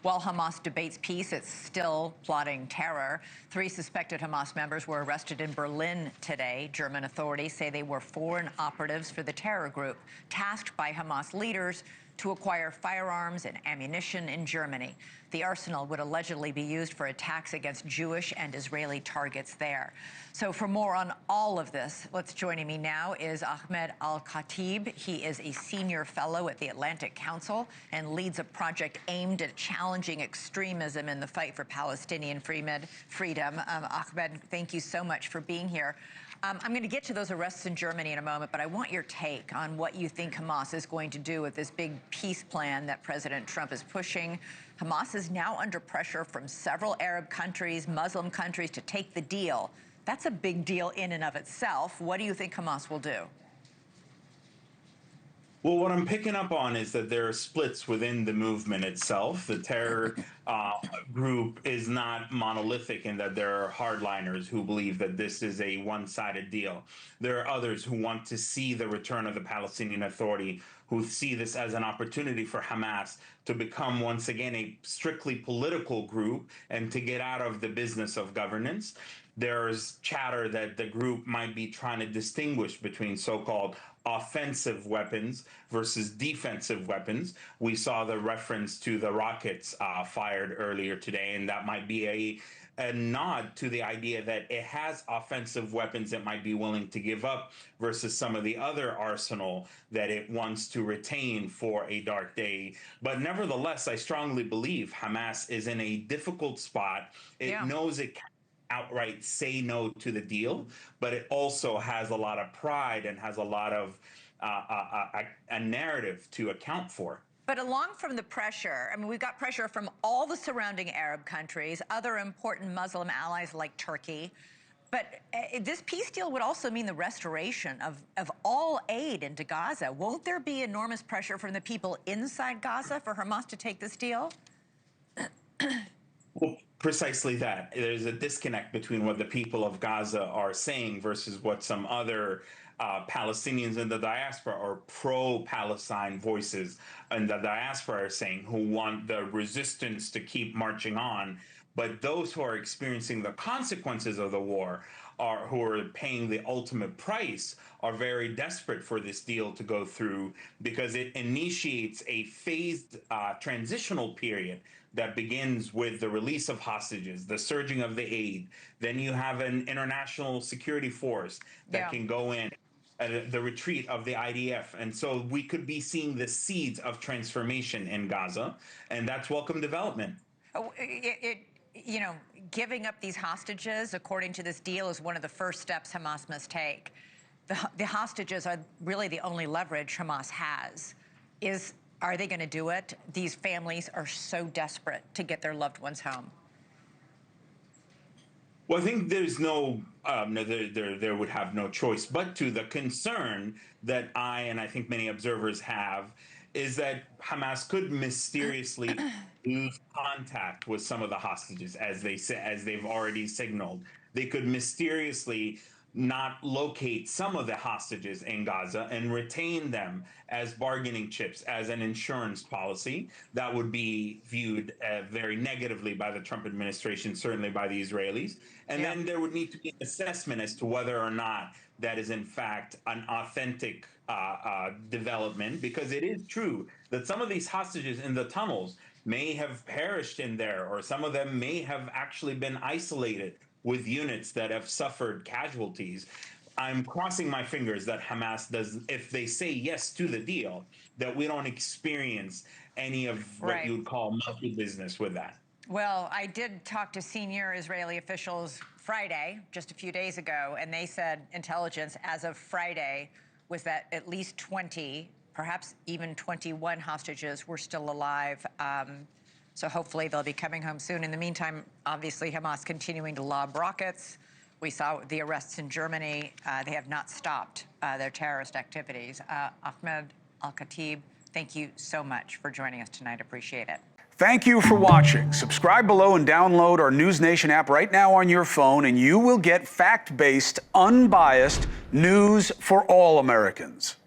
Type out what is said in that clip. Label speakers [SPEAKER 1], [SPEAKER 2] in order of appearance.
[SPEAKER 1] While Hamas debates peace, it's still plotting terror. 3 suspected Hamas members were arrested in Berlin today. German authorities say they were foreign operatives for the terror group, tasked by Hamas leaders to acquire firearms and ammunition in Germany. The arsenal would allegedly be used for attacks against Jewish and Israeli targets there. So for more on all of this, joining me now is Ahmed Alkhatib. He is a senior fellow at the Atlantic Council and leads a project aimed at challenging extremism in the fight for Palestinian freedom. Ahmed, thank you so much for being here. I'm going to get to those arrests in Germany in a moment, but I want your take on what you think Hamas is going to do with this big peace plan that President Trump is pushing. Hamas is now under pressure from several Arab countries, Muslim countries, to take the deal. That's a big deal in and of itself. What do you think Hamas will do?
[SPEAKER 2] Well, what I'm picking up on is that there are splits within the movement itself. The terror group is not monolithic in that there are hardliners who believe that this is a one-sided deal. There are others who want to see the return of the Palestinian Authority, who see this as an opportunity for Hamas to become once again a strictly political group and to get out of the business of governance. There's chatter that the group might be trying to distinguish between so-called offensive weapons versus defensive weapons. We saw the reference to the rockets fired earlier today, and that might be a nod to the idea that it has offensive weapons it might be willing to give up versus some of the other arsenal that it wants to retain for a dark day. But nevertheless, I strongly believe Hamas is in a difficult spot. It knows it can't outright say no to the deal, but it also has a lot of pride and has a lot of a narrative to account for.
[SPEAKER 1] But along from the pressure, I mean, we've got pressure from all the surrounding Arab countries, other important Muslim allies like Turkey. But this peace deal would also mean the restoration of all aid into Gaza. Won't there be enormous pressure from the people inside Gaza for Hamas to take this deal?
[SPEAKER 2] Well, precisely that. There's a disconnect between what the people of Gaza are saying versus what some other Palestinians in the diaspora or pro-Palestine voices in the diaspora are saying, who want the resistance to keep marching on. But those who are experiencing the consequences of the war, who are paying the ultimate price, are very desperate for this deal to go through because it initiates a phased transitional period that begins with the release of hostages, the surging of the aid. Then you have an international security force that can go in, the retreat of the IDF. And so we could be seeing the seeds of transformation in Gaza, and that's welcome development.
[SPEAKER 1] You know, giving up these hostages, according to this deal, is one of the first steps Hamas must take. The hostages are really the only leverage Hamas has. Are they going to do it? These families are so desperate to get their loved ones home.
[SPEAKER 2] Well, I think there's there would have no choice but to. The concern that I think many observers have is that Hamas could mysteriously lose contact with some of the hostages, as they've already signaled. They could mysteriously not locate some of the hostages in Gaza and retain them as bargaining chips, as an insurance policy. That would be viewed very negatively by the Trump administration, certainly by the Israelis. And then there would need to be an assessment as to whether or not that is in fact an authentic development, because it is true that some of these hostages in the tunnels may have perished in there, or some of them may have actually been isolated with units that have suffered casualties. I'm crossing my fingers that Hamas does, if they say yes to the deal, that we don't experience any of what you would call monkey business with that.
[SPEAKER 1] Well, I did talk to senior Israeli officials Friday, just a few days ago, and they said intelligence as of Friday was that at least 20, perhaps even 21 hostages were still alive. So hopefully they'll be coming home soon. In the meantime, obviously, Hamas continuing to lob rockets. We saw the arrests in Germany. They have not stopped their terrorist activities. Ahmed Alkhatib, thank you so much for joining us tonight. Appreciate it.
[SPEAKER 3] Thank you for watching. Subscribe below and download our NewsNation app right now on your phone, and you will get fact-based, unbiased news for all Americans.